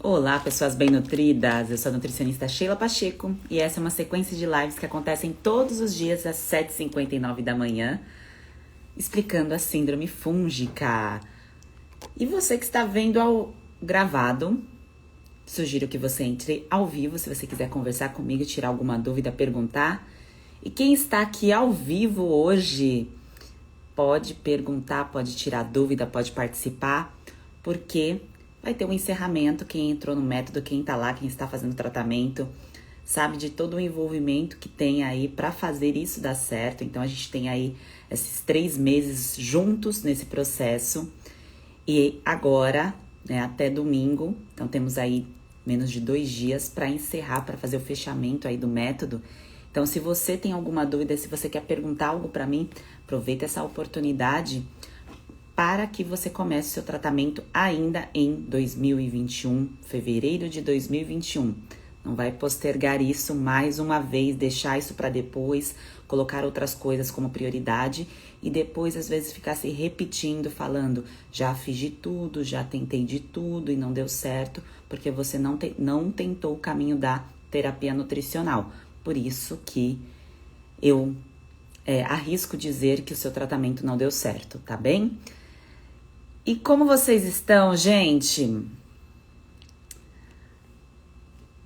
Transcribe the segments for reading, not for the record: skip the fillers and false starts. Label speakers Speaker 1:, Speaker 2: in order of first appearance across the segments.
Speaker 1: Olá, pessoas bem nutridas. Eu sou a nutricionista Sheila Pacheco e essa é uma sequência de lives que acontecem todos os dias às 7h59 da manhã, explicando a síndrome fúngica. E você que está vendo ao gravado, sugiro que você entre ao vivo, se você quiser conversar comigo, tirar alguma dúvida, perguntar. E quem está aqui ao vivo hoje, pode perguntar, pode tirar dúvida, pode participar, porque vai ter um encerramento. Quem entrou no método, quem tá lá, quem está fazendo tratamento, sabe de todo o envolvimento que tem aí para fazer isso dar certo. Então a gente tem aí esses 3 meses juntos nesse processo. E agora, né, até domingo, então temos aí menos de 2 dias para encerrar, para fazer o fechamento aí do método. Então, se você tem alguma dúvida, se você quer perguntar algo para mim, aproveita essa oportunidade para que você comece o seu tratamento ainda em 2021, fevereiro de 2021. Não vai postergar isso mais uma vez, deixar isso para depois, colocar outras coisas como prioridade e depois às vezes ficar se repetindo, falando, já fiz de tudo, já tentei de tudo e não deu certo, porque você não tentou o caminho da terapia nutricional. Por isso que eu arrisco dizer que o seu tratamento não deu certo, tá bem? E como vocês estão, gente?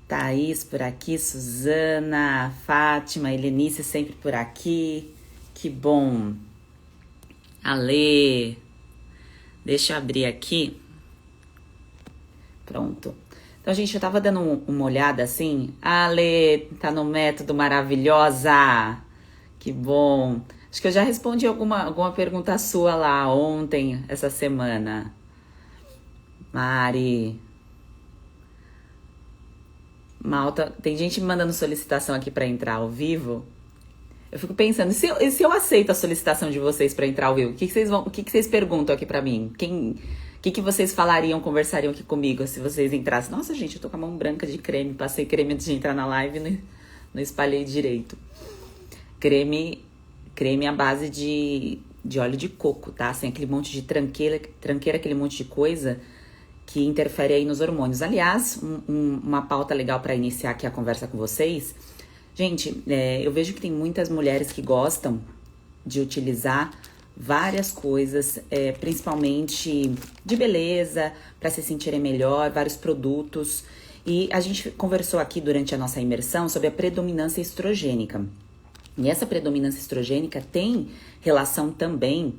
Speaker 1: Thaís por aqui, Suzana, Fátima, Helenice sempre por aqui. Que bom. Alê. Deixa eu abrir aqui. Pronto. Então, gente, eu tava dando uma olhada assim. Ale, tá no método, maravilhosa. Que bom. Acho que eu já respondi alguma pergunta sua lá ontem, essa semana. Mari. Malta, tem gente me mandando solicitação aqui pra entrar ao vivo. Eu fico pensando, se eu aceito a solicitação de vocês pra entrar ao vivo, o que vocês perguntam aqui pra mim? O que vocês falariam, conversariam aqui comigo se vocês entrassem? Nossa, gente, eu tô com a mão branca de creme. Passei creme antes de entrar na live e não espalhei direito. Creme à base de óleo de coco, tá? Sem aquele monte de tranqueira, aquele monte de coisa que interfere aí nos hormônios. Aliás, uma pauta legal para iniciar aqui a conversa com vocês. Gente, eu vejo que tem muitas mulheres que gostam de utilizar várias coisas, principalmente de beleza, para se sentirem melhor, vários produtos. E a gente conversou aqui durante a nossa imersão sobre a predominância estrogênica. E essa predominância estrogênica tem relação também,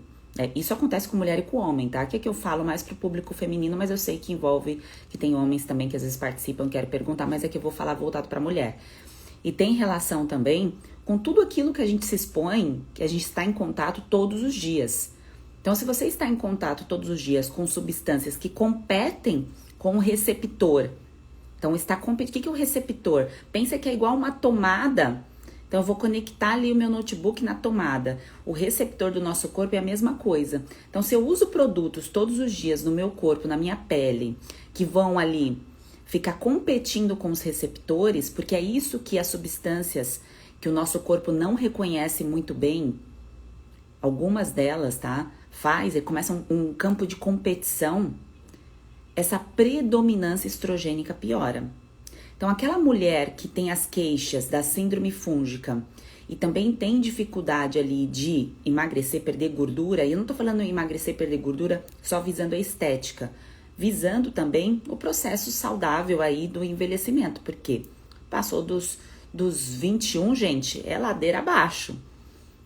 Speaker 1: isso acontece com mulher e com homem, tá? Que eu falo mais pro público feminino, mas eu sei que envolve, que tem homens também que às vezes participam, quero perguntar, mas é que eu vou falar voltado pra mulher. E tem relação também com tudo aquilo que a gente se expõe, que a gente está em contato todos os dias. Então, se você está em contato todos os dias com substâncias que competem com o receptor, então está competindo, o que é o receptor? Pensa que é igual uma tomada. Então, eu vou conectar ali o meu notebook na tomada. O receptor do nosso corpo é a mesma coisa. Então, se eu uso produtos todos os dias no meu corpo, na minha pele, que vão ali ficar competindo com os receptores, porque é isso que as substâncias que o nosso corpo não reconhece muito bem, algumas delas, tá? E começa um campo de competição, essa predominância estrogênica piora. Então, aquela mulher que tem as queixas da síndrome fúngica e também tem dificuldade ali de emagrecer, perder gordura, e eu não tô falando em emagrecer, perder gordura só visando a estética, visando também o processo saudável aí do envelhecimento, porque passou dos 21, gente, é ladeira abaixo.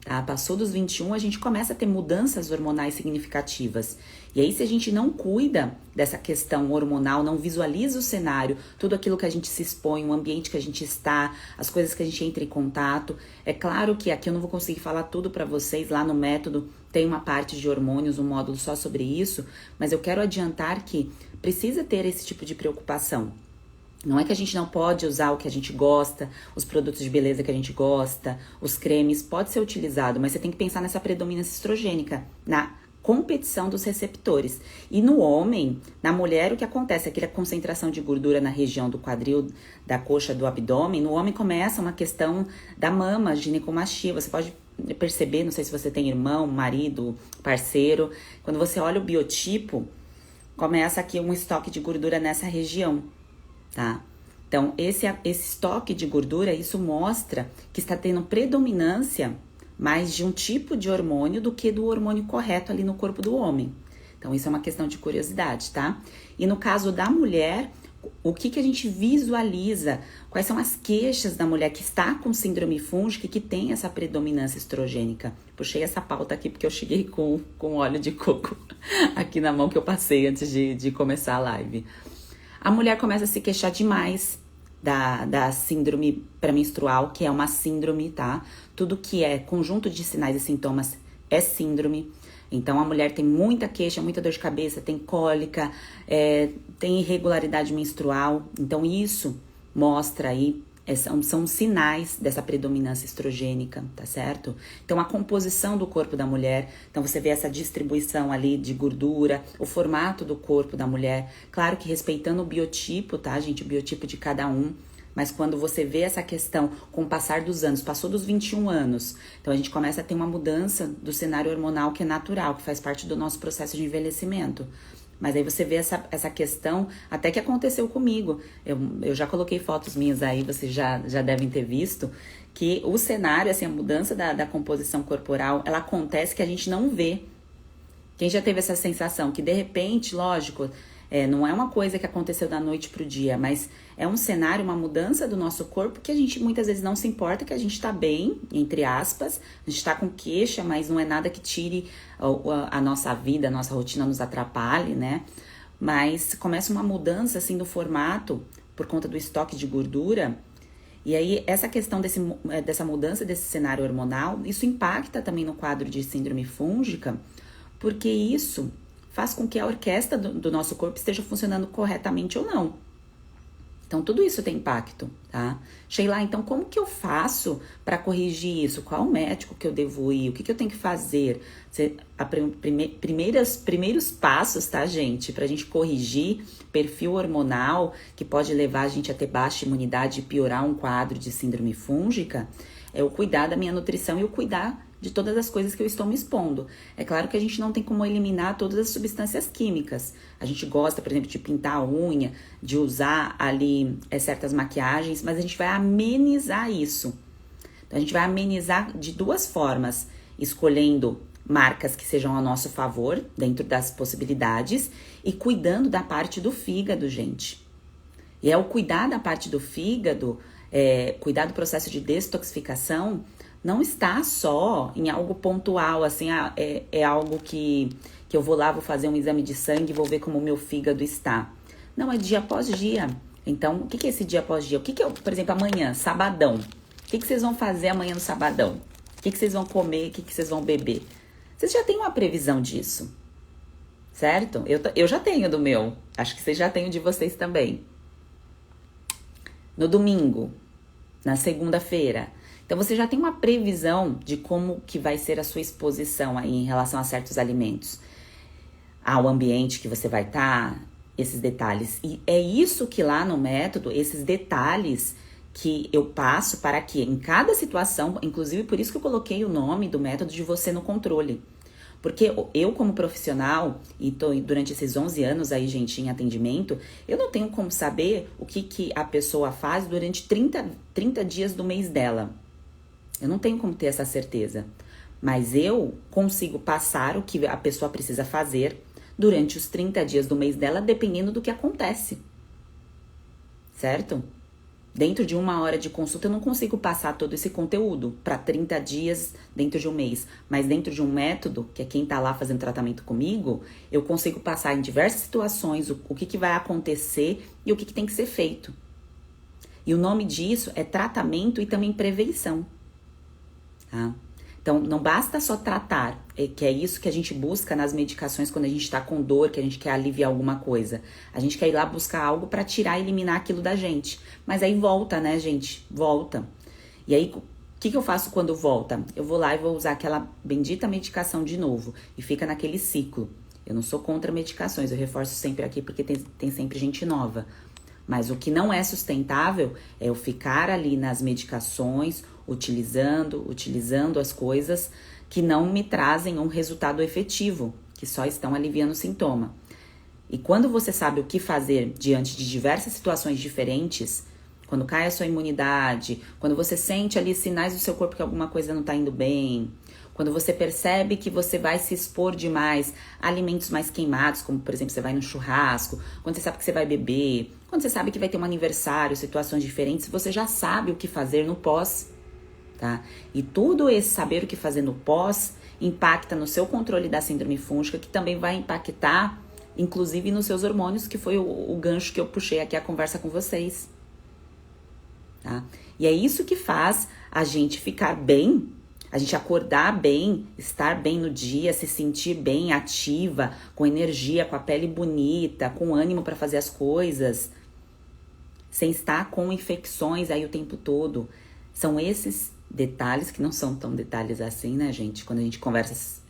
Speaker 1: Tá? Passou dos 21, a gente começa a ter mudanças hormonais significativas. E aí, se a gente não cuida dessa questão hormonal, não visualiza o cenário, tudo aquilo que a gente se expõe, o ambiente que a gente está, as coisas que a gente entra em contato. É claro que aqui eu não vou conseguir falar tudo para vocês, lá no método tem uma parte de hormônios, um módulo só sobre isso, mas eu quero adiantar que precisa ter esse tipo de preocupação. Não é que a gente não pode usar o que a gente gosta, os produtos de beleza que a gente gosta, os cremes, pode ser utilizado, mas você tem que pensar nessa predominância estrogênica, na competição dos receptores. E no homem, na mulher, o que acontece? Aquela concentração de gordura na região do quadril, da coxa, do abdômen, no homem começa uma questão da mama, ginecomastia. Você pode perceber, não sei se você tem irmão, marido, parceiro, quando você olha o biotipo, começa aqui um estoque de gordura nessa região. tá? Então, esse estoque de gordura, isso mostra que está tendo predominância mais de um tipo de hormônio do que do hormônio correto ali no corpo do homem. Então, isso é uma questão de curiosidade, tá? E no caso da mulher, o que a gente visualiza? Quais são as queixas da mulher que está com síndrome fúngica e que tem essa predominância estrogênica? Puxei essa pauta aqui porque eu cheguei com óleo de coco aqui na mão que eu passei antes de começar a live. A mulher começa a se queixar demais da síndrome pré-menstrual, que é uma síndrome, tá? Tudo que é conjunto de sinais e sintomas é síndrome. Então, a mulher tem muita queixa, muita dor de cabeça, tem cólica, tem irregularidade menstrual. Então, isso mostra aí, são sinais dessa predominância estrogênica, tá certo? Então, a composição do corpo da mulher, então você vê essa distribuição ali de gordura, o formato do corpo da mulher, claro que respeitando o biotipo, tá, gente? O biotipo de cada um. Mas quando você vê essa questão com o passar dos anos, passou dos 21 anos, então a gente começa a ter uma mudança do cenário hormonal que é natural, que faz parte do nosso processo de envelhecimento. Mas aí você vê essa questão, até que aconteceu comigo. Eu já coloquei fotos minhas aí, vocês já devem ter visto, que o cenário, assim, a mudança da composição corporal, ela acontece que a gente não vê. Quem já teve essa sensação que de repente, lógico, não é uma coisa que aconteceu da noite pro dia, mas é um cenário, uma mudança do nosso corpo que a gente muitas vezes não se importa, que a gente tá bem, entre aspas, a gente tá com queixa, mas não é nada que tire a nossa vida, a nossa rotina nos atrapalhe, né? Mas começa uma mudança, assim, do formato por conta do estoque de gordura. E aí, essa questão dessa mudança desse cenário hormonal, isso impacta também no quadro de síndrome fúngica, porque isso faz com que a orquestra do nosso corpo esteja funcionando corretamente ou não. Então, tudo isso tem impacto, tá? Sheila, então, como que eu faço para corrigir isso? Qual o médico que eu devo ir? O que eu tenho que fazer? Primeiros passos, tá, gente? Pra gente corrigir perfil hormonal, que pode levar a gente a ter baixa imunidade e piorar um quadro de síndrome fúngica, é o cuidar da minha nutrição e o cuidar de todas as coisas que eu estou me expondo. É claro que a gente não tem como eliminar todas as substâncias químicas. A gente gosta, por exemplo, de pintar a unha, de usar ali certas maquiagens, mas a gente vai amenizar isso. Então, a gente vai amenizar de duas formas, escolhendo marcas que sejam a nosso favor, dentro das possibilidades, e cuidando da parte do fígado, gente. E é o cuidar da parte do fígado, cuidar do processo de detoxificação, não está só em algo pontual, assim, é algo que eu vou lá, vou fazer um exame de sangue e vou ver como o meu fígado está. Não, é dia após dia. Então, o que é esse dia após dia? O que é, por exemplo, amanhã, sabadão? O que vocês vão fazer amanhã no sabadão? O que vocês vão comer? O que vocês vão beber? Vocês já têm uma previsão disso, certo? Eu já tenho do meu. Acho que vocês já têm o de vocês também. No domingo, na segunda-feira. Então, você já tem uma previsão de como que vai ser a sua exposição aí em relação a certos alimentos, ao ambiente que você vai estar, esses detalhes. E é isso que lá no método, esses detalhes que eu passo para que em cada situação, inclusive por isso que eu coloquei o nome do método de você no controle. Porque eu, como profissional, e tô durante esses 11 anos aí, gente, em atendimento, eu não tenho como saber o que a pessoa faz durante 30 dias do mês dela. Eu não tenho como ter essa certeza, mas eu consigo passar o que a pessoa precisa fazer durante os 30 dias do mês dela, dependendo do que acontece, certo? Dentro de 1 hora de consulta, eu não consigo passar todo esse conteúdo para 30 dias dentro de um mês, mas dentro de um método, que é quem tá lá fazendo tratamento comigo, eu consigo passar em diversas situações o que vai acontecer e o que tem que ser feito. E o nome disso é tratamento e também prevenção. Tá? Então, não basta só tratar, que é isso que a gente busca nas medicações quando a gente tá com dor, que a gente quer aliviar alguma coisa. A gente quer ir lá buscar algo para tirar e eliminar aquilo da gente. Mas aí volta, né, gente? Volta. E aí, o que eu faço quando volta? Eu vou lá e vou usar aquela bendita medicação de novo. E fica naquele ciclo. Eu não sou contra medicações, eu reforço sempre aqui porque tem sempre gente nova. Mas o que não é sustentável é eu ficar ali nas medicações, utilizando as coisas que não me trazem um resultado efetivo, que só estão aliviando o sintoma. E quando você sabe o que fazer diante de diversas situações diferentes, quando cai a sua imunidade, quando você sente ali sinais do seu corpo que alguma coisa não está indo bem, quando você percebe que você vai se expor demais a alimentos mais queimados, como por exemplo, você vai no churrasco, quando você sabe que você vai beber, quando você sabe que vai ter um aniversário, situações diferentes, você já sabe o que fazer no pós, tá? E tudo esse saber o que fazer no pós impacta no seu controle da síndrome fúngica, que também vai impactar, inclusive, nos seus hormônios, que foi o gancho que eu puxei aqui a conversa com vocês. Tá? E é isso que faz a gente ficar bem, a gente acordar bem, estar bem no dia, se sentir bem, ativa, com energia, com a pele bonita, com ânimo para fazer as coisas, sem estar com infecções aí o tempo todo. São esses detalhes, que não são tão detalhes assim, né, gente? Quando a gente conversa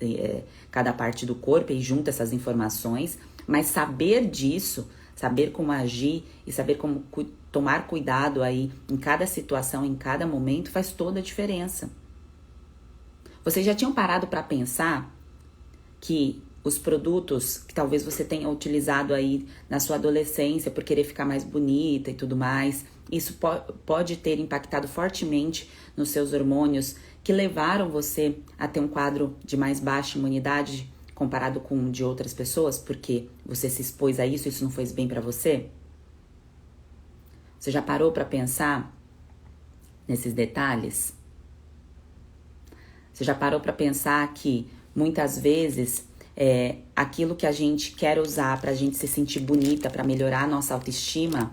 Speaker 1: cada parte do corpo e junta essas informações, mas saber disso, saber como agir e saber como tomar cuidado aí em cada situação, em cada momento, faz toda a diferença. Vocês já tinham parado para pensar que os produtos que talvez você tenha utilizado aí na sua adolescência por querer ficar mais bonita e tudo mais, isso pode ter impactado fortemente nos seus hormônios que levaram você a ter um quadro de mais baixa imunidade comparado com o de outras pessoas, porque você se expôs a isso não fez bem para você? Você já parou para pensar nesses detalhes? Você já parou para pensar que muitas vezes aquilo que a gente quer usar para a gente se sentir bonita, para melhorar a nossa autoestima,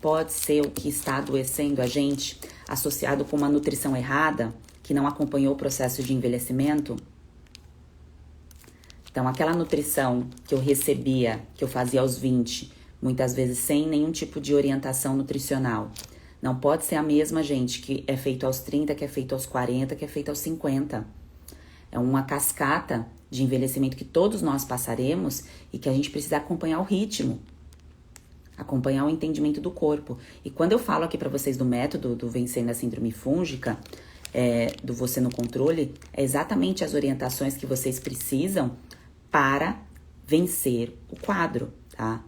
Speaker 1: pode ser o que está adoecendo a gente, associado com uma nutrição errada, que não acompanhou o processo de envelhecimento? Então, aquela nutrição que eu recebia, que eu fazia aos 20, muitas vezes sem nenhum tipo de orientação nutricional, não pode ser a mesma, gente, que é feito aos 30, que é feito aos 40, que é feito aos 50. É uma cascata de envelhecimento que todos nós passaremos e que a gente precisa acompanhar o ritmo, acompanhar o entendimento do corpo. E quando eu falo aqui para vocês do método do Vencendo a Síndrome Fúngica, do Você no Controle, é exatamente as orientações que vocês precisam para vencer o quadro, tá?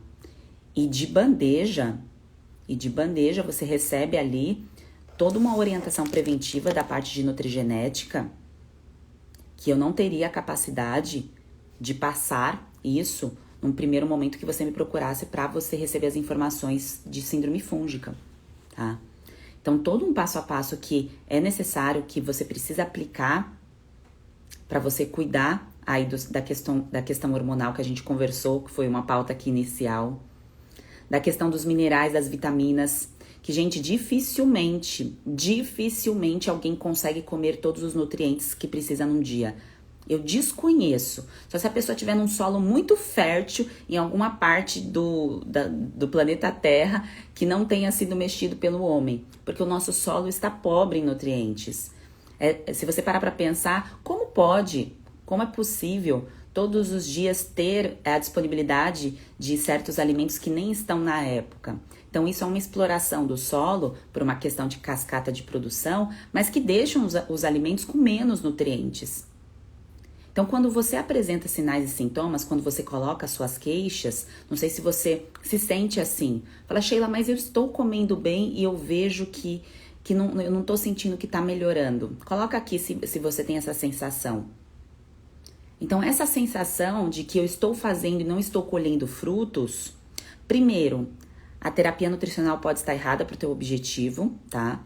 Speaker 1: E de bandeja você recebe ali toda uma orientação preventiva da parte de nutrigenética, que eu não teria a capacidade de passar isso num primeiro momento que você me procurasse para você receber as informações de síndrome fúngica, tá? Então, todo um passo a passo que é necessário, que você precisa aplicar para você cuidar aí da questão hormonal que a gente conversou, que foi uma pauta aqui inicial, da questão dos minerais, das vitaminas, que, gente, dificilmente alguém consegue comer todos os nutrientes que precisa num dia. Eu desconheço. Só se a pessoa tiver num solo muito fértil em alguma parte do planeta Terra que não tenha sido mexido pelo homem, porque o nosso solo está pobre em nutrientes. Se você parar para pensar, como é possível todos os dias ter a disponibilidade de certos alimentos que nem estão na época? Então, isso é uma exploração do solo por uma questão de cascata de produção, mas que deixam os alimentos com menos nutrientes. Então, quando você apresenta sinais e sintomas, quando você coloca suas queixas, não sei se você se sente assim. Fala, Sheila, mas eu estou comendo bem e eu vejo que eu não estou sentindo que está melhorando. Coloca aqui se você tem essa sensação. Então, essa sensação de que eu estou fazendo e não estou colhendo frutos, primeiro, a terapia nutricional pode estar errada para o teu objetivo, tá?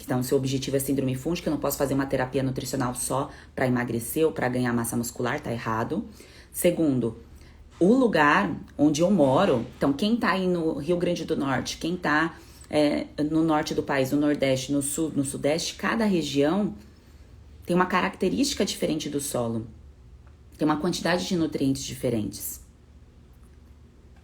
Speaker 1: Então, se o objetivo é síndrome fúngica, eu não posso fazer uma terapia nutricional só para emagrecer ou para ganhar massa muscular, tá errado. Segundo, o lugar onde eu moro, então quem tá aí no Rio Grande do Norte, quem tá no norte do país, no Nordeste, no Sul, no Sudeste, cada região tem uma característica diferente do solo, tem uma quantidade de nutrientes diferentes.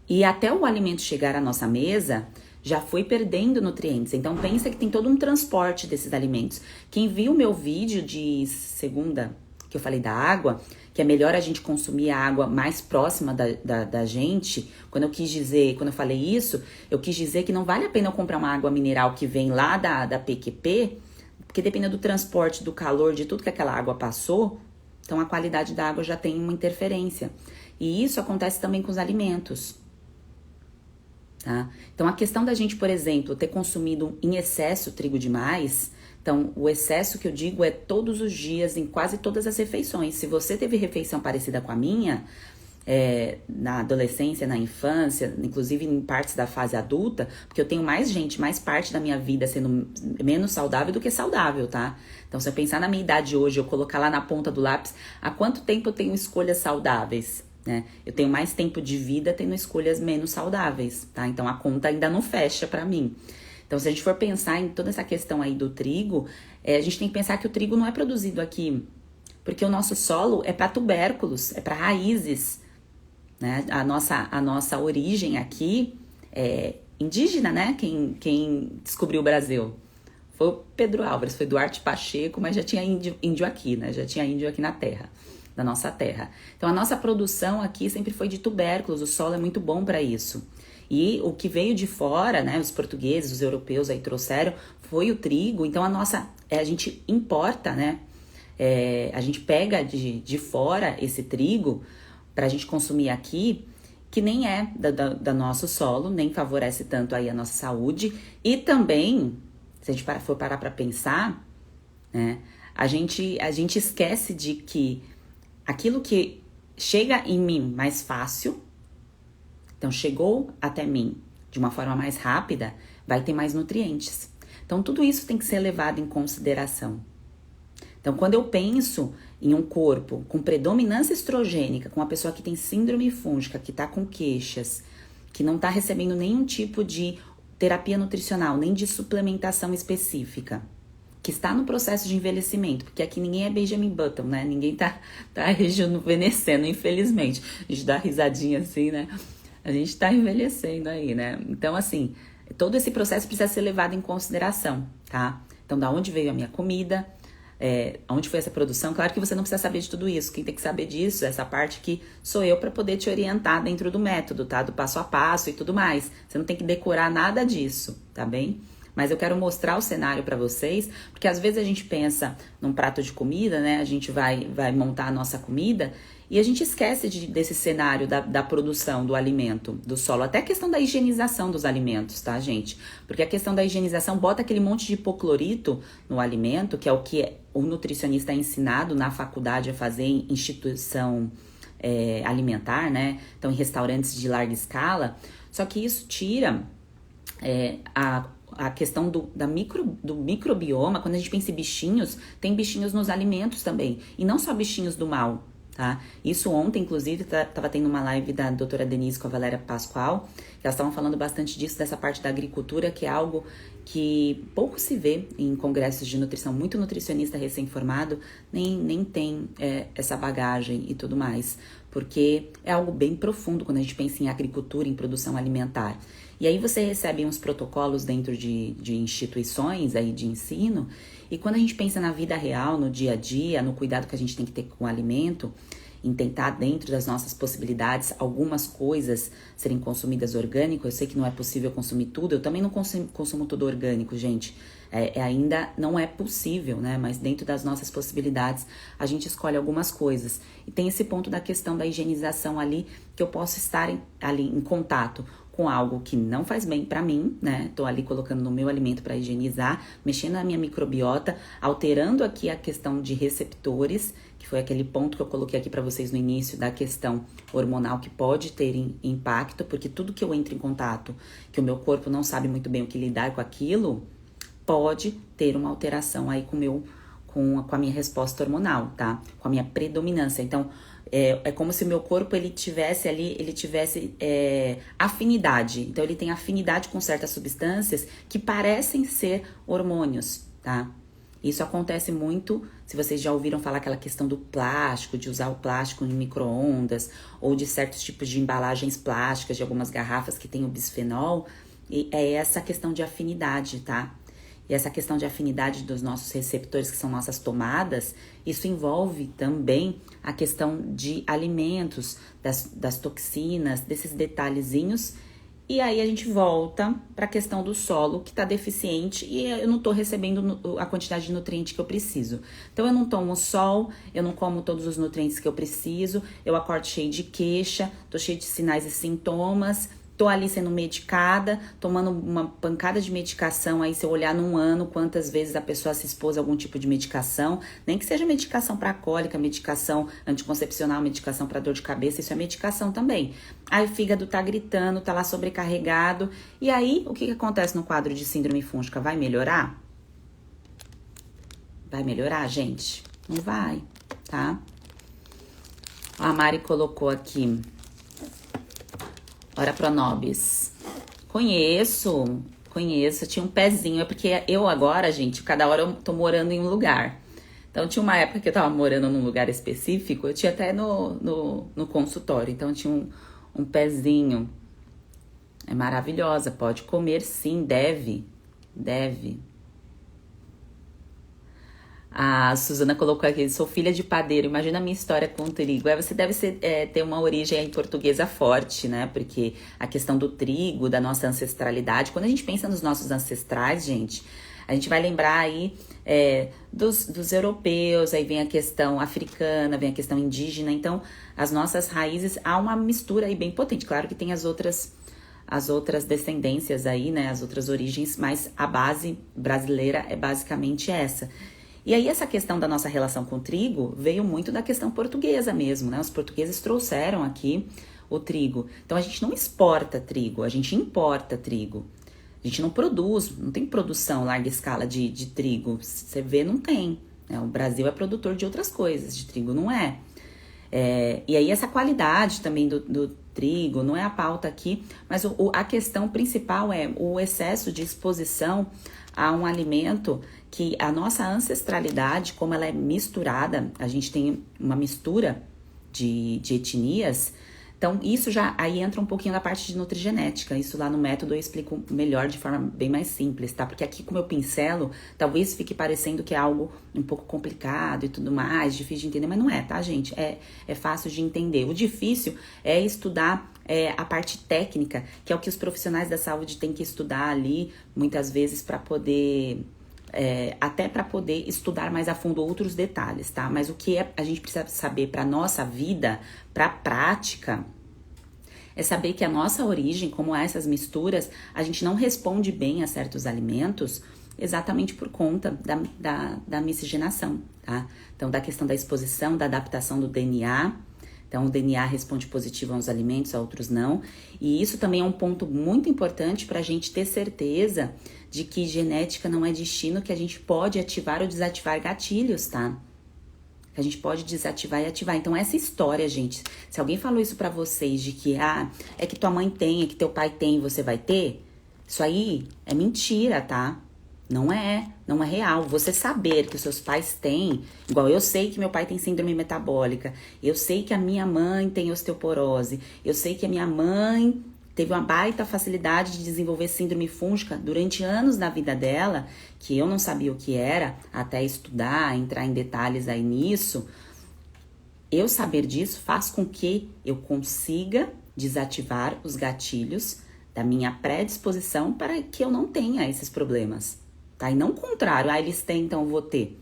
Speaker 1: E até o alimento chegar à nossa mesa, já foi perdendo nutrientes. Então, pensa que tem todo um transporte desses alimentos. Quem viu o meu vídeo de segunda, que eu falei da água, que é melhor a gente consumir a água mais próxima da gente, quando eu falei isso, eu quis dizer que não vale a pena eu comprar uma água mineral que vem lá da PQP, porque dependendo do transporte, do calor, de tudo que aquela água passou, então a qualidade da água já tem uma interferência. E isso acontece também com os alimentos. tá? Então, a questão da gente, por exemplo, ter consumido em excesso trigo demais, então, o excesso que eu digo é todos os dias, em quase todas as refeições. Se você teve refeição parecida com a minha, na adolescência, na infância, inclusive em partes da fase adulta, porque eu tenho mais parte da minha vida sendo menos saudável do que saudável, tá? Então, se eu pensar na minha idade hoje, eu colocar lá na ponta do lápis, há quanto tempo eu tenho escolhas saudáveis, né? Eu tenho mais tempo de vida tendo escolhas menos saudáveis, tá? Então, a conta ainda não fecha pra mim. Então, se a gente for pensar em toda essa questão aí do trigo, a gente tem que pensar que o trigo não é produzido aqui, porque o nosso solo é para tubérculos, é para raízes, né? A nossa origem aqui é indígena, né? Quem descobriu o Brasil foi o Pedro Álvares, foi Duarte Pacheco, mas já tinha índio aqui, né? Já tinha índio aqui na terra, na nossa terra. Então, a nossa produção aqui sempre foi de tubérculos, o solo é muito bom para isso. E o que veio de fora, né, os portugueses, os europeus aí trouxeram, foi o trigo. Então a gente importa, né, a gente pega de fora esse trigo para a gente consumir aqui, que nem é da nosso solo, nem favorece tanto aí a nossa saúde. E também, se a gente for parar para pensar, né, a gente esquece de que aquilo que chega em mim mais fácil, então, chegou até mim de uma forma mais rápida, vai ter mais nutrientes. Então, tudo isso tem que ser levado em consideração. Então, quando eu penso em um corpo com predominância estrogênica, com uma pessoa que tem síndrome fúngica, que está com queixas, que não está recebendo nenhum tipo de terapia nutricional, nem de suplementação específica, que está no processo de envelhecimento, porque aqui ninguém é Benjamin Button, né? Ninguém tá rejuvenescendo, infelizmente. A gente dá risadinha assim, né? A gente tá envelhecendo aí, né? Então, assim, todo esse processo precisa ser levado em consideração, tá? Então, da onde veio a minha comida, onde foi essa produção? Claro que você não precisa saber de tudo isso. Quem tem que saber disso, essa parte que sou eu para poder te orientar dentro do método, tá? Do passo a passo e tudo mais. Você não tem que decorar nada disso, tá bem? Mas eu quero mostrar o cenário para vocês, porque às vezes a gente pensa num prato de comida, né? A gente vai montar a nossa comida e a gente esquece desse cenário da produção do alimento, do solo. Até a questão da higienização dos alimentos, tá, gente? Porque a questão da higienização bota aquele monte de hipoclorito no alimento, que é o que o nutricionista é ensinado na faculdade a fazer em instituição alimentar, né? Então, em restaurantes de larga escala. Só que isso tira a questão do microbioma. Quando a gente pensa em bichinhos, tem bichinhos nos alimentos também. E não só bichinhos do mal, tá? Isso ontem, inclusive, tava tendo uma live da doutora Denise com a Valéria Pascoal, que elas estavam falando bastante disso, dessa parte da agricultura, que é algo que pouco se vê em congressos de nutrição. Muito nutricionista recém-formado nem tem essa bagagem e tudo mais, porque é algo bem profundo quando a gente pensa em agricultura, em produção alimentar. E aí você recebe uns protocolos dentro de instituições aí de ensino, e quando a gente pensa na vida real, no dia a dia, no cuidado que a gente tem que ter com o alimento, em tentar dentro das nossas possibilidades, algumas coisas serem consumidas orgânico. Eu sei que não é possível consumir tudo, eu também não consumo tudo orgânico, gente. Ainda não é possível, né? Mas dentro das nossas possibilidades, a gente escolhe algumas coisas. E tem esse ponto da questão da higienização ali, que eu posso estar ali em contato com algo que não faz bem pra mim, né? Tô ali colocando no meu alimento para higienizar, mexendo na minha microbiota, alterando aqui a questão de receptores, que foi aquele ponto que eu coloquei aqui para vocês no início da questão hormonal, que pode ter impacto, porque tudo que eu entro em contato, que o meu corpo não sabe muito bem o que lidar com aquilo, pode ter uma alteração aí com a minha resposta hormonal, tá? Com a minha predominância. Então, é como se o meu corpo ele tivesse afinidade. Então, ele tem afinidade com certas substâncias que parecem ser hormônios, tá? Isso acontece muito, se vocês já ouviram falar aquela questão do plástico, de usar o plástico em micro-ondas, ou de certos tipos de embalagens plásticas, de algumas garrafas que tem o bisfenol, e é essa questão de afinidade, tá? E essa questão de afinidade dos nossos receptores, que são nossas tomadas, isso envolve também a questão de alimentos, das toxinas, desses detalhezinhos. E aí a gente volta para a questão do solo, que está deficiente e eu não estou recebendo a quantidade de nutriente que eu preciso. Então eu não tomo sol, eu não como todos os nutrientes que eu preciso, eu acordo cheio de queixa, estou cheio de sinais e sintomas. tô ali sendo medicada, tomando uma pancada de medicação, aí se eu olhar num ano, quantas vezes a pessoa se expôs a algum tipo de medicação, nem que seja medicação para cólica, medicação anticoncepcional, medicação para dor de cabeça, isso é medicação também. Aí o fígado tá gritando, tá lá sobrecarregado, e aí o que acontece no quadro de síndrome fúngica? Vai melhorar? Vai melhorar, gente? Não vai, tá? A Mari colocou aqui. Ora Pronobis. Conheço. Tinha um pezinho. É porque eu agora, gente, cada hora eu tô morando em um lugar. Então tinha uma época que eu tava morando num lugar específico. Eu tinha até no consultório. Então tinha um pezinho. É maravilhosa. Pode comer sim, deve. A Suzana colocou aqui, sou filha de padeiro, imagina a minha história com o trigo. Você deve ter uma origem aí portuguesa forte, né? Porque a questão do trigo, da nossa ancestralidade, quando a gente pensa nos nossos ancestrais, gente, a gente vai lembrar aí dos europeus, aí vem a questão africana, vem a questão indígena. Então, as nossas raízes, há uma mistura aí bem potente. Claro que tem as outras descendências aí, né? As outras origens, mas a base brasileira é basicamente essa. E aí essa questão da nossa relação com o trigo veio muito da questão portuguesa mesmo, né? Os portugueses trouxeram aqui o trigo. Então a gente não exporta trigo, a gente importa trigo. A gente não produz, não tem produção larga escala de trigo. Você vê, não tem, né? O Brasil é produtor de outras coisas, de trigo não é. E aí essa qualidade também do trigo não é a pauta aqui, mas a questão principal é o excesso de exposição a um alimento que a nossa ancestralidade, como ela é misturada, a gente tem uma mistura de etnias, então isso já aí entra um pouquinho na parte de nutrigenética, isso lá no método eu explico melhor de forma bem mais simples, tá? Porque aqui como eu pincelo, talvez fique parecendo que é algo um pouco complicado e tudo mais, difícil de entender, mas não é, tá, gente? É fácil de entender. O difícil é estudar a parte técnica, que é o que os profissionais da saúde têm que estudar ali, muitas vezes, para poder... até para poder estudar mais a fundo outros detalhes, tá? Mas o que a gente precisa saber para nossa vida, para a prática, é saber que a nossa origem, como há essas misturas, a gente não responde bem a certos alimentos exatamente por conta da miscigenação, tá? Então, da questão da exposição, da adaptação do DNA. Então, o DNA responde positivo a uns alimentos, a outros não. E isso também é um ponto muito importante para a gente ter certeza de que genética não é destino, que a gente pode ativar ou desativar gatilhos, tá? Que a gente pode desativar e ativar. Então, essa história, gente, se alguém falou isso pra vocês de que, é que tua mãe tem, é que teu pai tem e você vai ter, isso aí é mentira, tá? Não é real. Você saber que os seus pais têm, igual eu sei que meu pai tem síndrome metabólica, eu sei que a minha mãe tem osteoporose, eu sei que a minha mãe teve uma baita facilidade de desenvolver síndrome fúngica durante anos da vida dela, que eu não sabia o que era, até estudar, entrar em detalhes aí nisso. Eu saber disso faz com que eu consiga desativar os gatilhos da minha predisposição para que eu não tenha esses problemas, tá? E não o contrário, eles têm, então eu vou ter.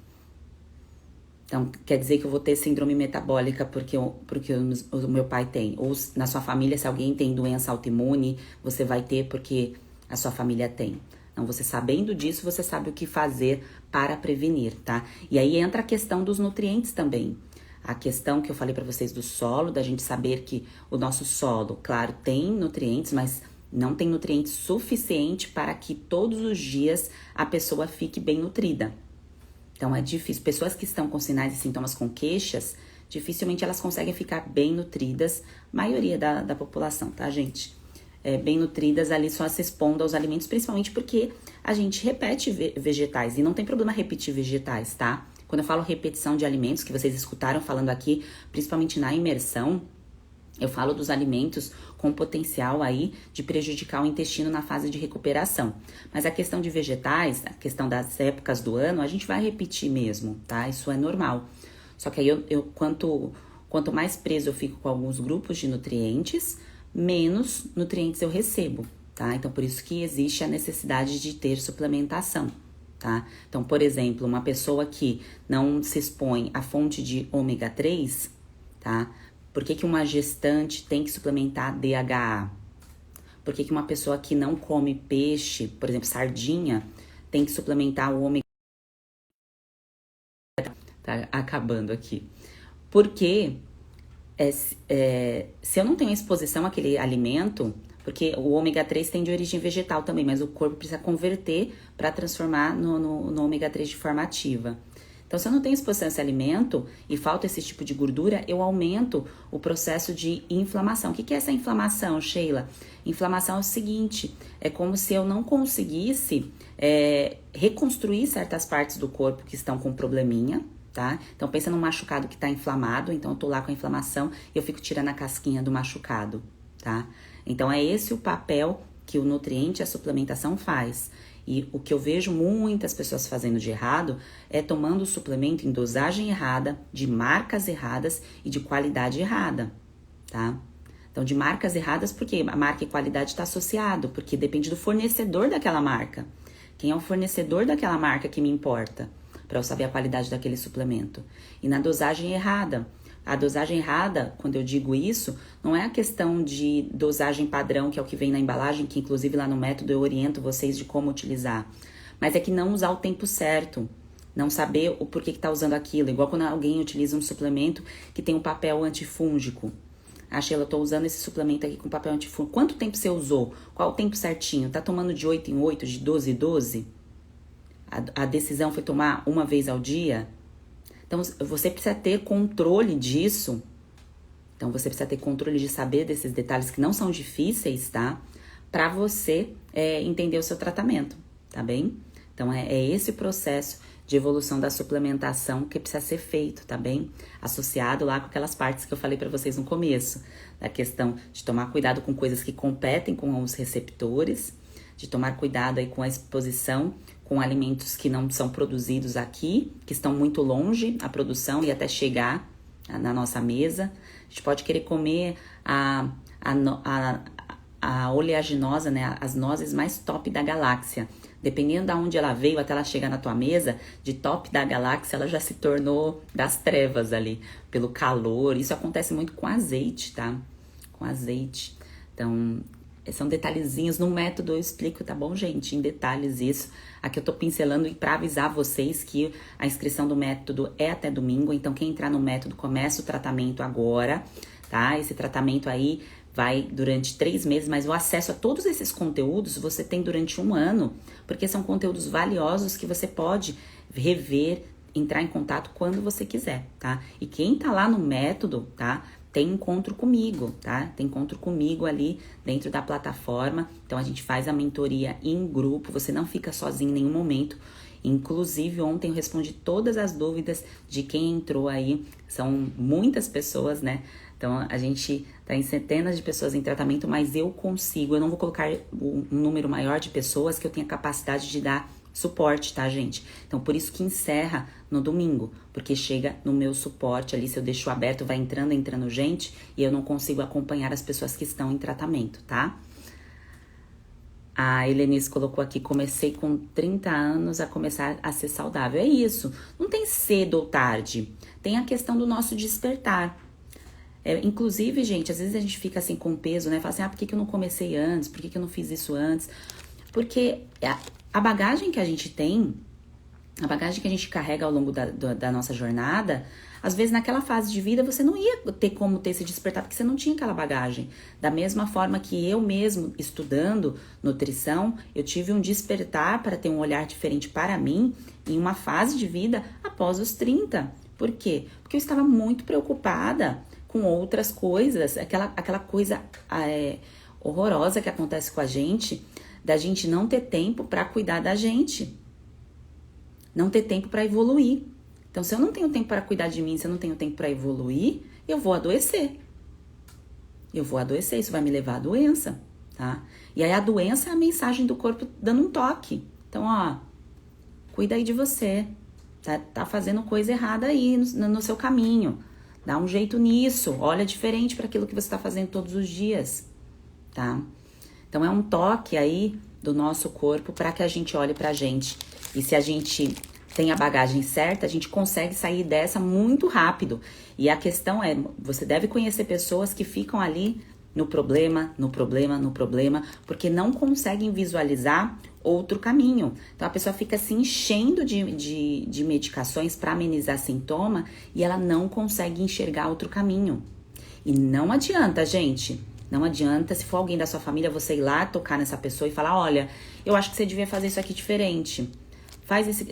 Speaker 1: Então, quer dizer que eu vou ter síndrome metabólica porque o meu pai tem. Ou na sua família, se alguém tem doença autoimune, você vai ter porque a sua família tem. Então, você sabendo disso, você sabe o que fazer para prevenir, tá? E aí entra a questão dos nutrientes também. A questão que eu falei para vocês do solo, da gente saber que o nosso solo, claro, tem nutrientes, mas não tem nutrientes suficiente para que todos os dias a pessoa fique bem nutrida. Então, é difícil. Pessoas que estão com sinais e sintomas com queixas, dificilmente elas conseguem ficar bem nutridas. Maioria da população, tá, gente? Bem nutridas ali só se expondo aos alimentos, principalmente porque a gente repete vegetais. E não tem problema repetir vegetais, tá? Quando eu falo repetição de alimentos, que vocês escutaram falando aqui, principalmente na imersão, eu falo dos alimentos com potencial aí de prejudicar o intestino na fase de recuperação. Mas a questão de vegetais, a questão das épocas do ano, a gente vai repetir mesmo, tá? Isso é normal. Só que aí quanto mais preso eu fico com alguns grupos de nutrientes, menos nutrientes eu recebo, tá? Então, por isso que existe a necessidade de ter suplementação, tá? Então, por exemplo, uma pessoa que não se expõe à fonte de ômega 3, tá? Por que uma gestante tem que suplementar DHA? Por que que uma pessoa que não come peixe, por exemplo, sardinha, tem que suplementar o ômega? Tá acabando aqui. Porque se eu não tenho exposição àquele alimento, porque o ômega 3 tem de origem vegetal também, mas o corpo precisa converter para transformar no ômega 3 de forma ativa. Então, se eu não tenho exposição a esse alimento e falta esse tipo de gordura, eu aumento o processo de inflamação. O que é essa inflamação, Sheila? Inflamação é o seguinte, é como se eu não conseguisse reconstruir certas partes do corpo que estão com probleminha, tá? Então, pensa num machucado que tá inflamado, então eu tô lá com a inflamação e eu fico tirando a casquinha do machucado, tá? Então, é esse o papel que o nutriente, a suplementação faz. E o que eu vejo muitas pessoas fazendo de errado é tomando o suplemento em dosagem errada, de marcas erradas e de qualidade errada, tá? Então, de marcas erradas, porque a marca e qualidade está associado, porque depende do fornecedor daquela marca. Quem é o fornecedor daquela marca que me importa, para eu saber a qualidade daquele suplemento. E na dosagem errada. A dosagem errada, quando eu digo isso, não é a questão de dosagem padrão, que é o que vem na embalagem, que inclusive lá no método eu oriento vocês de como utilizar. Mas é que não usar o tempo certo. Não saber o porquê que tá usando aquilo. Igual quando alguém utiliza um suplemento que tem um papel antifúngico. Ah, Sheila, eu tô usando esse suplemento aqui com papel antifúngico. Quanto tempo você usou? Qual o tempo certinho? Tá tomando de 8 em 8, de 12 em 12? A decisão foi tomar uma vez ao dia? Então, você precisa ter controle disso. Então, você precisa ter controle de saber desses detalhes que não são difíceis, tá? Pra você entender o seu tratamento, tá bem? Então, é esse o processo de evolução da suplementação que precisa ser feito, tá bem? Associado lá com aquelas partes que eu falei pra vocês no começo. Da questão de tomar cuidado com coisas que competem com os receptores, de tomar cuidado aí com a exposição com alimentos que não são produzidos aqui, que estão muito longe a produção e até chegar na nossa mesa. A gente pode querer comer a oleaginosa, né, as nozes mais top da galáxia. Dependendo de onde ela veio até ela chegar na tua mesa, de top da galáxia, ela já se tornou das trevas ali, pelo calor. Isso acontece muito com azeite, tá? Com azeite. Então, são detalhezinhos. No método eu explico, tá bom, gente? Em detalhes isso. Aqui eu tô pincelando para avisar vocês que a inscrição do método é até domingo. Então, quem entrar no método, começa o tratamento agora, tá? Esse tratamento aí vai durante 3 meses, mas o acesso a todos esses conteúdos você tem durante 1 ano, porque são conteúdos valiosos que você pode rever, entrar em contato quando você quiser, tá? E quem tá lá no método, tá? Tem encontro comigo, tá? Tem encontro comigo ali dentro da plataforma. Então, a gente faz a mentoria em grupo. Você não fica sozinho em nenhum momento. Inclusive, ontem eu respondi todas as dúvidas de quem entrou aí. São muitas pessoas, né? Então, a gente tá em centenas de pessoas em tratamento, mas eu consigo. Eu não vou colocar um número maior de pessoas que eu tenha capacidade de dar suporte, tá, gente? Então, por isso que encerra no domingo, porque chega no meu suporte ali, se eu deixo aberto, vai entrando gente, e eu não consigo acompanhar as pessoas que estão em tratamento, tá? A Helenice colocou aqui, comecei com 30 anos a começar a ser saudável. É isso, não tem cedo ou tarde, tem a questão do nosso despertar. Inclusive, gente, às vezes a gente fica assim com peso, né? Fala assim, por que eu não comecei antes? Por que eu não fiz isso antes? Porque a bagagem que a gente tem, a bagagem que a gente carrega ao longo da nossa jornada, às vezes naquela fase de vida você não ia ter como ter esse despertar, porque você não tinha aquela bagagem. Da mesma forma que eu mesmo, estudando nutrição, eu tive um despertar para ter um olhar diferente para mim em uma fase de vida após os 30. Por quê? Porque eu estava muito preocupada com outras coisas, aquela coisa horrorosa que acontece com a gente, da gente não ter tempo para cuidar da gente, não ter tempo para evoluir. Então, se eu não tenho tempo para cuidar de mim, se eu não tenho tempo para evoluir, eu vou adoecer. Isso vai me levar à doença, tá? E aí a doença é a mensagem do corpo dando um toque. Então, cuida aí de você, tá fazendo coisa errada aí no seu caminho. Dá um jeito nisso, olha diferente para aquilo que você está fazendo todos os dias, tá? Então, é um toque aí do nosso corpo para que a gente olhe pra gente. E se a gente tem a bagagem certa, a gente consegue sair dessa muito rápido. E a questão é, você deve conhecer pessoas que ficam ali no problema, no problema, no problema, porque não conseguem visualizar outro caminho. Então a pessoa fica se enchendo de medicações para amenizar sintoma e ela não consegue enxergar outro caminho. E não adianta, gente. Não adianta, se for alguém da sua família, você ir lá tocar nessa pessoa e falar, olha, eu acho que você devia fazer isso aqui diferente.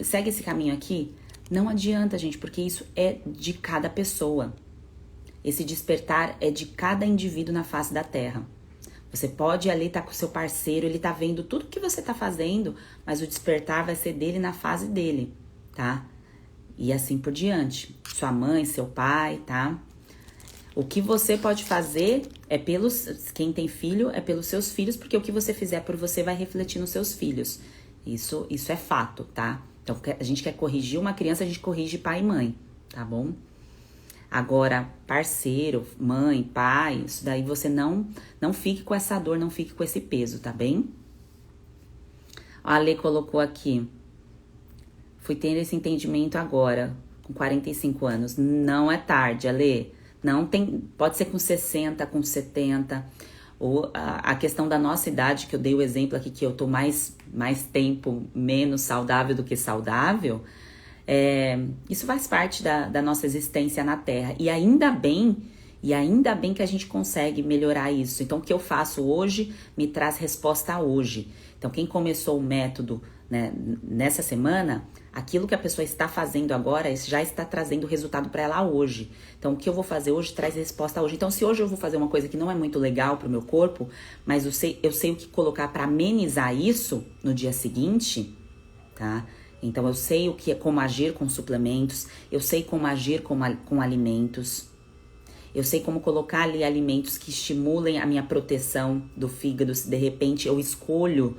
Speaker 1: Segue esse caminho aqui. Não adianta, gente, porque isso é de cada pessoa. Esse despertar é de cada indivíduo na face da Terra. Você pode ali estar com o seu parceiro, ele tá vendo tudo que você tá fazendo, mas o despertar vai ser dele na fase dele, tá? E assim por diante. Sua mãe, seu pai, tá? O que você pode fazer é quem tem filho, é pelos seus filhos, porque o que você fizer por você vai refletir nos seus filhos. Isso é fato, tá? Então, a gente quer corrigir uma criança, a gente corrige pai e mãe, tá bom? Agora, parceiro, mãe, pai, isso daí você não fique com essa dor, não fique com esse peso, tá bem? A Ale colocou aqui, fui tendo esse entendimento agora, com 45 anos. Não é tarde, Ale. Não tem, pode ser com 60, com 70, ou a questão da nossa idade, que eu dei o exemplo aqui, que eu tô mais tempo menos saudável do que saudável, isso faz parte da nossa existência na Terra. E ainda bem que a gente consegue melhorar isso. Então, o que eu faço hoje me traz resposta hoje. Então, quem começou o método, né, nessa semana, aquilo que a pessoa está fazendo agora já está trazendo resultado para ela hoje. Então, o que eu vou fazer hoje traz resposta hoje. Então, se hoje eu vou fazer uma coisa que não é muito legal para o meu corpo, mas eu sei o que colocar para amenizar isso no dia seguinte, tá? Então, eu sei como agir com suplementos, eu sei como agir com alimentos, eu sei como colocar ali alimentos que estimulem a minha proteção do fígado. Se de repente eu escolho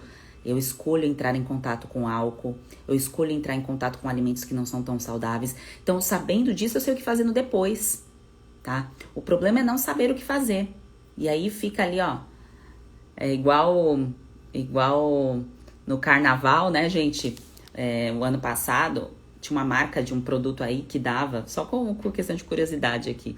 Speaker 1: entrar em contato com álcool, eu escolho entrar em contato com alimentos que não são tão saudáveis. Então, sabendo disso, eu sei o que fazer no depois, tá? O problema é não saber o que fazer. E aí fica ali, ó, é igual no carnaval, né, gente? O ano passado, tinha uma marca de um produto aí que dava, só com questão de curiosidade aqui,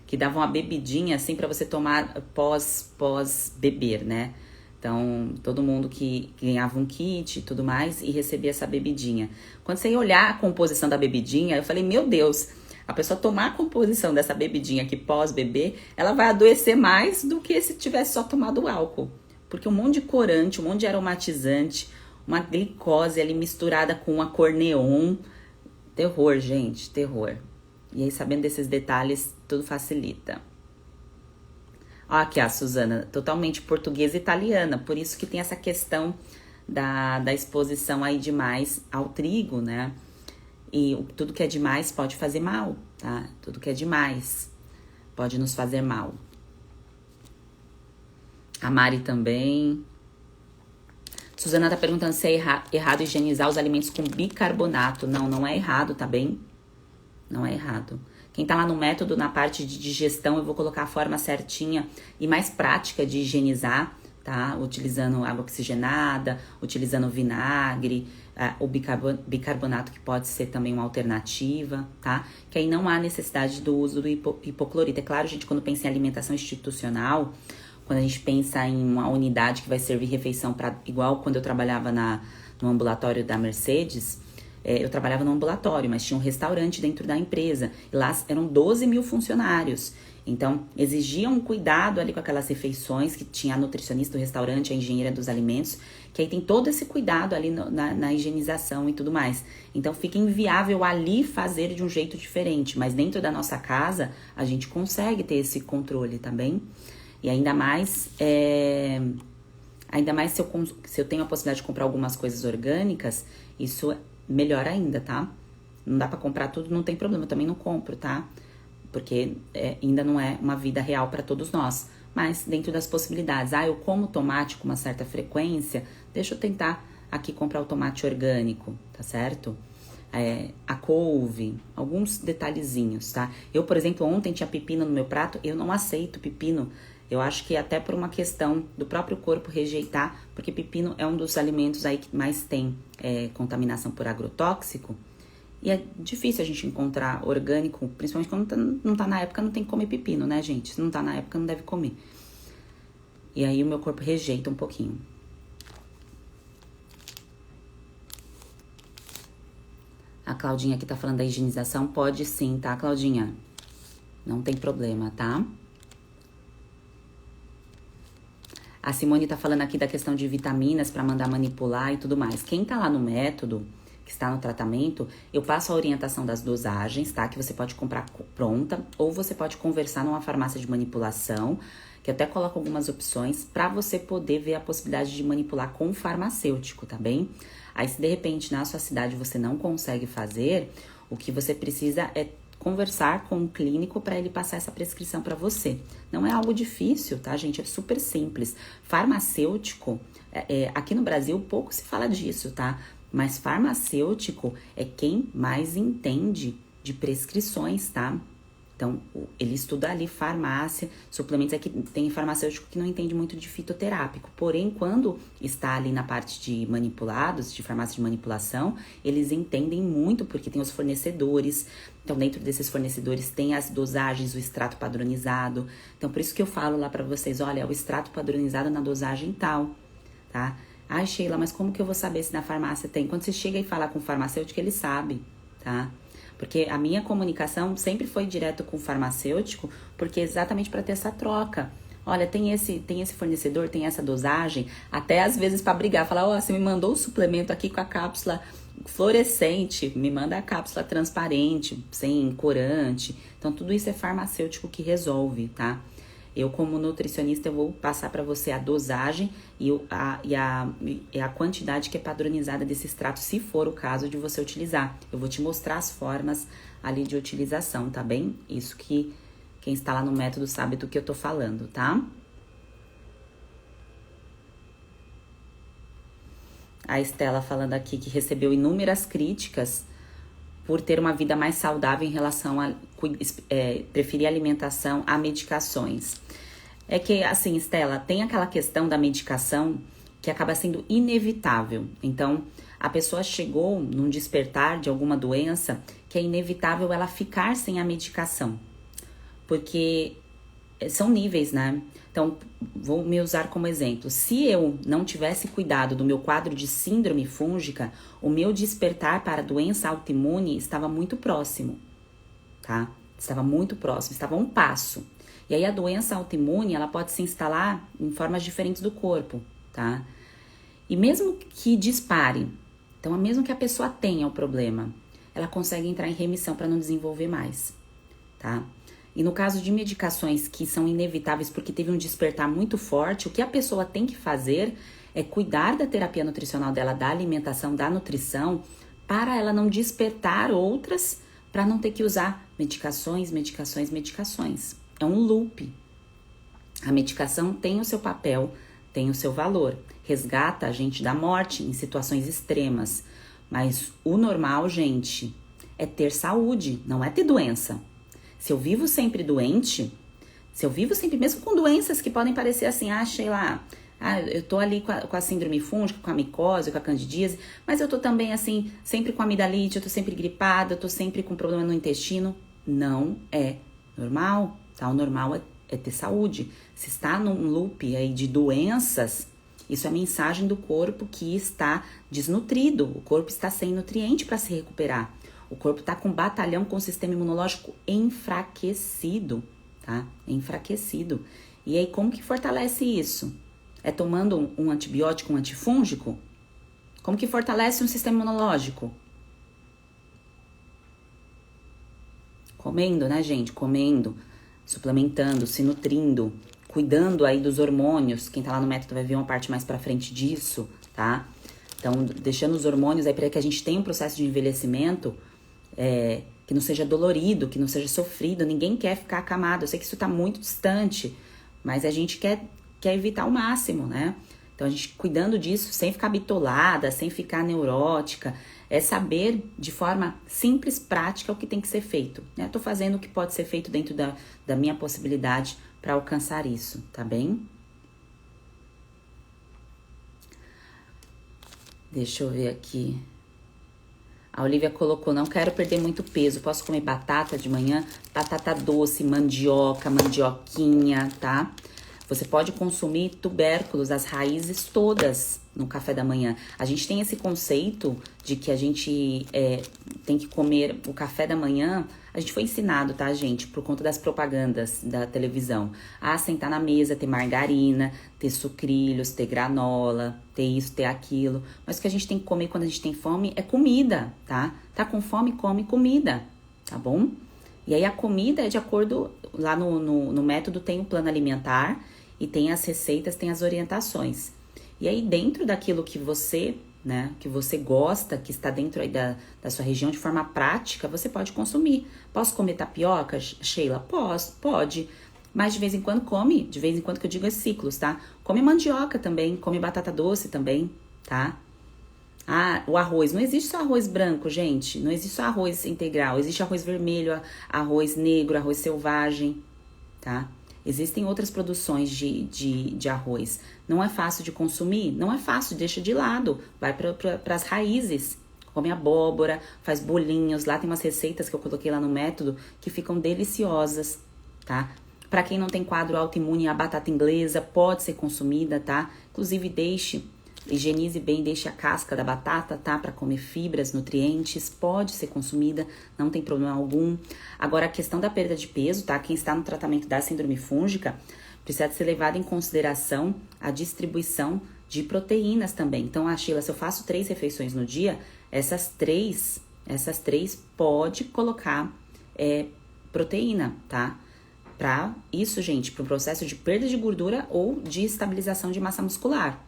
Speaker 1: que dava uma bebidinha, assim, pra você tomar pós beber, né? Então, todo mundo que ganhava um kit e tudo mais e recebia essa bebidinha. Quando você ia olhar a composição da bebidinha, eu falei, meu Deus, a pessoa tomar a composição dessa bebidinha aqui pós-beber, ela vai adoecer mais do que se tivesse só tomado álcool. Porque um monte de corante, um monte de aromatizante, uma glicose ali misturada com uma cor neon. Terror, gente, terror. E aí, sabendo desses detalhes, tudo facilita. Ó, aqui a Suzana, totalmente portuguesa e italiana, por isso que tem essa questão da exposição aí demais ao trigo, né? E tudo que é demais pode fazer mal, tá? Tudo que é demais pode nos fazer mal. A Mari também. Suzana tá perguntando se é errado higienizar os alimentos com bicarbonato. Não é errado, tá bem? Não é errado. Quem tá lá no método, na parte de digestão, eu vou colocar a forma certinha e mais prática de higienizar, tá? Utilizando água oxigenada, utilizando vinagre, o bicarbonato, que pode ser também uma alternativa, tá? Que aí não há necessidade do uso do hipoclorito. É claro, gente, quando pensa em alimentação institucional, quando a gente pensa em uma unidade que vai servir refeição para, igual quando eu trabalhava no ambulatório da Mercedes, eu trabalhava no ambulatório, mas tinha um restaurante dentro da empresa. E lá eram 12 mil funcionários. Então, exigia um cuidado ali com aquelas refeições, que tinha a nutricionista do restaurante, a engenheira dos alimentos, que aí tem todo esse cuidado ali na higienização e tudo mais. Então, fica inviável ali fazer de um jeito diferente. Mas dentro da nossa casa, a gente consegue ter esse controle também. E ainda mais se eu tenho a possibilidade de comprar algumas coisas orgânicas, isso melhor ainda, tá? Não dá pra comprar tudo, não tem problema, eu também não compro, tá? Porque ainda não é uma vida real pra todos nós. Mas dentro das possibilidades, eu como tomate com uma certa frequência, deixa eu tentar aqui comprar o tomate orgânico, tá certo? A couve, alguns detalhezinhos, tá? Eu, por exemplo, ontem tinha pepino no meu prato, eu não aceito pepino. Eu acho que até por uma questão do próprio corpo rejeitar, porque pepino é um dos alimentos aí que mais tem contaminação por agrotóxico. E é difícil a gente encontrar orgânico, principalmente quando não tá na época, não tem que comer pepino, né, gente? Se não tá na época, não deve comer. E aí o meu corpo rejeita um pouquinho. A Claudinha aqui tá falando da higienização. Pode sim, tá, Claudinha? Não tem problema, tá? A Simone tá falando aqui da questão de vitaminas para mandar manipular e tudo mais. Quem tá lá no método, que está no tratamento, eu passo a orientação das dosagens, tá? Que você pode comprar pronta ou você pode conversar numa farmácia de manipulação, que eu até coloco algumas opções para você poder ver a possibilidade de manipular com o farmacêutico, tá bem? Aí se de repente na sua cidade você não consegue fazer, o que você precisa é conversar com o clínico para ele passar essa prescrição para você. Não é algo difícil, tá, gente? É super simples. Farmacêutico, aqui no Brasil pouco se fala disso, tá? Mas farmacêutico é quem mais entende de prescrições, tá? Então, ele estuda ali farmácia, suplementos. Aqui tem farmacêutico que não entende muito de fitoterápico. Porém, quando está ali na parte de manipulados, de farmácia de manipulação, eles entendem muito porque tem os fornecedores. Então, dentro desses fornecedores tem as dosagens, o extrato padronizado. Então, por isso que eu falo lá pra vocês, olha, o extrato padronizado na dosagem tal, tá? Ai, Sheila, mas como que eu vou saber se na farmácia tem? Quando você chega e fala com o farmacêutico, ele sabe, tá? Porque a minha comunicação sempre foi direto com o farmacêutico, porque é exatamente para ter essa troca. Olha, tem esse fornecedor, tem essa dosagem, até às vezes para brigar, falar, ó, você me mandou o suplemento aqui com a cápsula fluorescente, me manda a cápsula transparente, sem corante. Então, tudo isso é farmacêutico que resolve, tá? Eu, como nutricionista, eu vou passar para você a dosagem e a quantidade que é padronizada desse extrato, se for o caso de você utilizar. Eu vou te mostrar as formas ali de utilização, tá bem? Isso que quem está lá no método sabe do que eu tô falando, tá? A Estela falando aqui que recebeu inúmeras críticas por ter uma vida mais saudável em relação a preferir alimentação a medicações. É que, assim, Estela, tem aquela questão da medicação que acaba sendo inevitável. Então, a pessoa chegou num despertar de alguma doença que é inevitável ela ficar sem a medicação. Porque são níveis, né? Então, vou me usar como exemplo. Se eu não tivesse cuidado do meu quadro de síndrome fúngica, o meu despertar para a doença autoimune estava muito próximo, tá? Estava muito próximo, estava a um passo. E aí a doença autoimune, ela pode se instalar em formas diferentes do corpo, tá? E mesmo que dispare, então mesmo que a pessoa tenha o problema, ela consegue entrar em remissão para não desenvolver mais, tá? E no caso de medicações que são inevitáveis porque teve um despertar muito forte, o que a pessoa tem que fazer é cuidar da terapia nutricional dela, da alimentação, da nutrição, para ela não despertar outras, para não ter que usar medicações. É um loop. A medicação tem o seu papel, tem o seu valor. Resgata a gente da morte em situações extremas. Mas o normal, gente, é ter saúde, não é ter doença. Se eu vivo sempre doente, mesmo com doenças que podem parecer assim, sei lá, eu tô ali com a síndrome fúngica, com a micose, com a candidíase, mas eu tô também assim, sempre com amidalite, eu tô sempre gripada, eu tô sempre com problema no intestino. Não é normal, tá? O normal é ter saúde. Se está num loop aí de doenças, isso é mensagem do corpo que está desnutrido, o corpo está sem nutriente para se recuperar. O corpo tá com um batalhão com o sistema imunológico enfraquecido, tá? Enfraquecido. E aí, como que fortalece isso? É tomando um antibiótico, um antifúngico? Como que fortalece um sistema imunológico? Comendo, né, gente? Comendo, suplementando, se nutrindo, cuidando aí dos hormônios. Quem tá lá no método vai ver uma parte mais pra frente disso, tá? Então, deixando os hormônios aí para que a gente tenha um processo de envelhecimento que não seja dolorido, que não seja sofrido. Ninguém quer ficar acamado. Eu sei que isso tá muito distante, mas a gente quer evitar ao máximo, né? Então, a gente cuidando disso, sem ficar bitolada, sem ficar neurótica, é saber de forma simples, prática, o que tem que ser feito, né? Tô fazendo o que pode ser feito dentro da minha possibilidade para alcançar isso, tá bem? Deixa eu ver aqui. A Olivia colocou, não quero perder muito peso, posso comer batata de manhã? Batata doce, mandioca, mandioquinha, tá? Você pode consumir tubérculos, as raízes todas no café da manhã. A gente tem esse conceito de que a gente tem que comer o café da manhã. A gente foi ensinado, tá, gente, por conta das propagandas da televisão, a sentar na mesa, ter margarina, ter sucrilhos, ter granola, ter isso, ter aquilo. Mas o que a gente tem que comer quando a gente tem fome é comida, tá? Tá com fome, come comida, tá bom? E aí a comida é de acordo, lá no método tem o plano alimentar e tem as receitas, tem as orientações. E aí dentro daquilo que você, né, que você gosta, que está dentro aí da sua região de forma prática, você pode consumir. Posso comer tapioca, Sheila? Posso, pode. Mas de vez em quando come, de vez em quando que eu digo é ciclos, tá? Come mandioca também, come batata doce também, tá? Ah, o arroz. Não existe só arroz branco, gente. Não existe só arroz integral. Existe arroz vermelho, arroz negro, arroz selvagem, tá? Existem outras produções de arroz. Não é fácil de consumir? Não é fácil, deixa de lado. Vai para as raízes. Come abóbora, faz bolinhos. Lá tem umas receitas que eu coloquei lá no método que ficam deliciosas, tá? Para quem não tem quadro autoimune, a batata inglesa pode ser consumida, tá? Inclusive higienize bem, deixe a casca da batata, tá? Para comer fibras, nutrientes, pode ser consumida, não tem problema algum. Agora, a questão da perda de peso, tá? Quem está no tratamento da síndrome fúngica, precisa ser levado em consideração a distribuição de proteínas também. Então, Sheila, se eu faço 3 refeições no dia, essas três pode colocar proteína, tá? Para isso, gente, para o processo de perda de gordura ou de estabilização de massa muscular.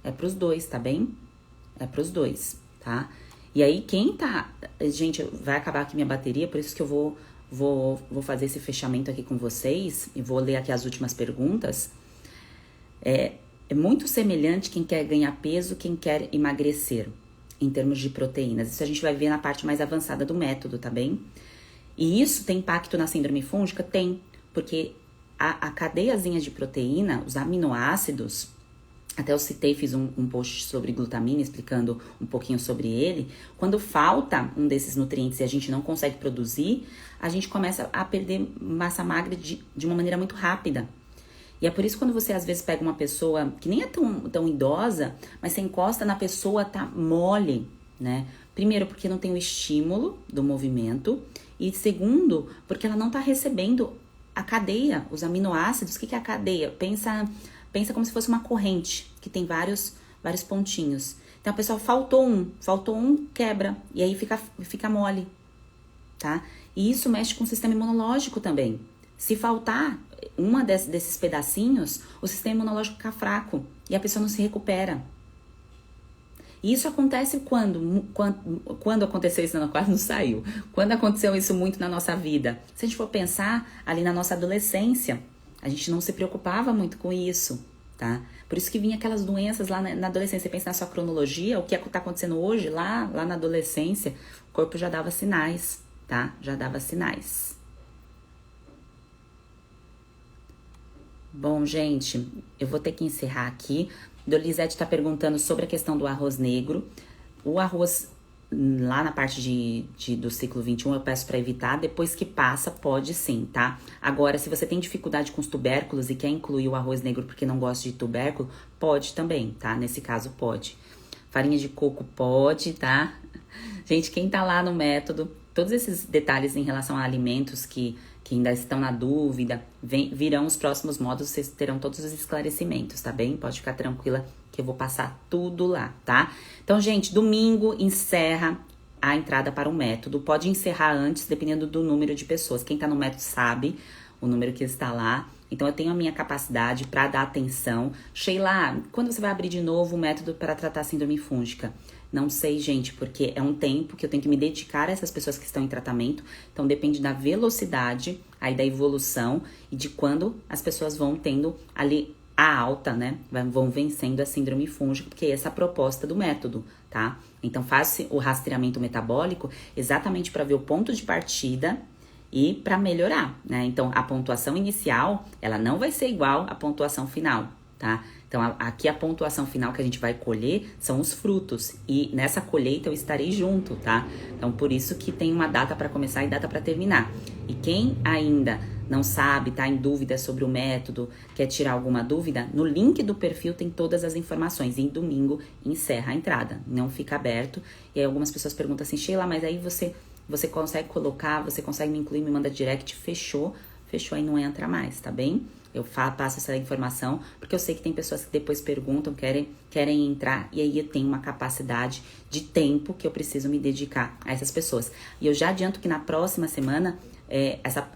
Speaker 1: É pros dois, tá bem? É pros dois, tá? E aí, quem tá... Gente, vai acabar aqui minha bateria, por isso que eu vou fazer esse fechamento aqui com vocês e vou ler aqui as últimas perguntas. É muito semelhante quem quer ganhar peso, quem quer emagrecer, em termos de proteínas. Isso a gente vai ver na parte mais avançada do método, tá bem? E isso tem impacto na síndrome fúngica? Tem, porque a cadeiazinha de proteína, os aminoácidos... Até eu citei, fiz um post sobre glutamina, explicando um pouquinho sobre ele. Quando falta um desses nutrientes e a gente não consegue produzir, a gente começa a perder massa magra de uma maneira muito rápida. E é por isso quando você às vezes pega uma pessoa que nem é tão idosa, mas você encosta na pessoa, tá mole, né? Primeiro, porque não tem o estímulo do movimento. E segundo, porque ela não tá recebendo a cadeia, os aminoácidos. O que é a cadeia? Pensa como se fosse uma corrente, que tem vários pontinhos. Então, a pessoa faltou um, quebra, e aí fica mole, tá? E isso mexe com o sistema imunológico também. Se faltar desses pedacinhos, o sistema imunológico fica fraco, e a pessoa não se recupera. E isso acontece quando aconteceu isso, não, quase não saiu. Quando aconteceu isso muito na nossa vida? Se a gente for pensar ali na nossa adolescência, a gente não se preocupava muito com isso, tá? Por isso que vinha aquelas doenças lá na adolescência. Você pensa na sua cronologia, o que está acontecendo hoje, lá na adolescência, o corpo já dava sinais, tá? Já dava sinais. Bom, gente, eu vou ter que encerrar aqui. Dolisete está perguntando sobre a questão do arroz negro. O arroz... Lá na parte do ciclo 21 eu peço para evitar, depois que passa pode sim, tá? Agora, se você tem dificuldade com os tubérculos e quer incluir o arroz negro porque não gosta de tubérculo, pode também, tá? Nesse caso pode. Farinha de coco pode, tá? Gente, quem tá lá no método, todos esses detalhes em relação a alimentos que ainda estão na dúvida, virão os próximos módulos, vocês terão todos os esclarecimentos, tá bem? Pode ficar tranquila que eu vou passar tudo lá, tá? Então, gente, domingo encerra a entrada para o método. Pode encerrar antes, dependendo do número de pessoas. Quem tá no método sabe o número que está lá. Então, eu tenho a minha capacidade para dar atenção. Sheila, quando você vai abrir de novo o método para tratar a síndrome fúngica? Não sei, gente, porque é um tempo que eu tenho que me dedicar a essas pessoas que estão em tratamento. Então, depende da velocidade, aí da evolução e de quando as pessoas vão tendo ali a alta, né? Vão vencendo a síndrome fúngica, porque essa é a proposta do método, tá? Então, faça o rastreamento metabólico exatamente para ver o ponto de partida e para melhorar, né? Então, a pontuação inicial, ela não vai ser igual à pontuação final, tá? Então, aqui a pontuação final que a gente vai colher são os frutos. E nessa colheita eu estarei junto, tá? Então, por isso que tem uma data para começar e data para terminar. E quem ainda não sabe, tá em dúvida sobre o método, quer tirar alguma dúvida, no link do perfil tem todas as informações. E em domingo encerra a entrada, não fica aberto. E aí algumas pessoas perguntam assim, Sheila, mas aí você consegue colocar, você consegue me incluir, me manda direct, fechou, aí não entra mais, tá bem? Eu passo essa informação, porque eu sei que tem pessoas que depois perguntam, querem entrar, e aí eu tenho uma capacidade de tempo que eu preciso me dedicar a essas pessoas. E eu já adianto que na próxima semana,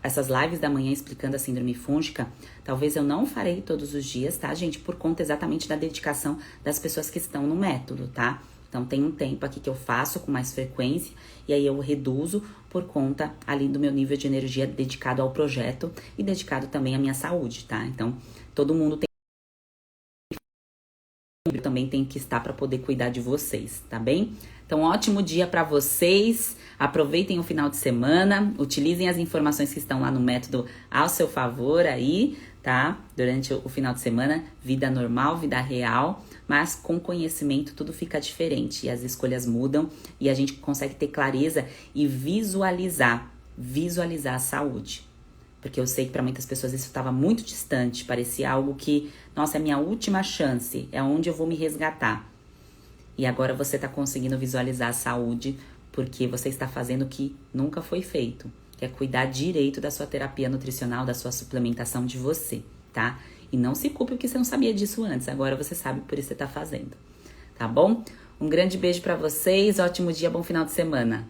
Speaker 1: essas lives da manhã explicando a síndrome fúngica, talvez eu não farei todos os dias, tá, gente? Por conta exatamente da dedicação das pessoas que estão no método, tá? Então, tem um tempo aqui que eu faço com mais frequência e aí eu reduzo por conta ali do meu nível de energia dedicado ao projeto e dedicado também à minha saúde, tá? Então, todo mundo também tem que estar para poder cuidar de vocês, tá bem? Então, ótimo dia para vocês. Aproveitem o final de semana, utilizem as informações que estão lá no método ao seu favor aí, tá? Durante o final de semana, vida normal, vida real, mas com conhecimento tudo fica diferente e as escolhas mudam e a gente consegue ter clareza e visualizar a saúde. Porque eu sei que para muitas pessoas isso estava muito distante, parecia algo que, nossa, é a minha última chance, é onde eu vou me resgatar. E agora você está conseguindo visualizar a saúde porque você está fazendo o que nunca foi feito, que é cuidar direito da sua terapia nutricional, da sua suplementação de você, tá? E não se culpe porque você não sabia disso antes, agora você sabe por isso você está fazendo, tá bom? Um grande beijo para vocês, ótimo dia, bom final de semana.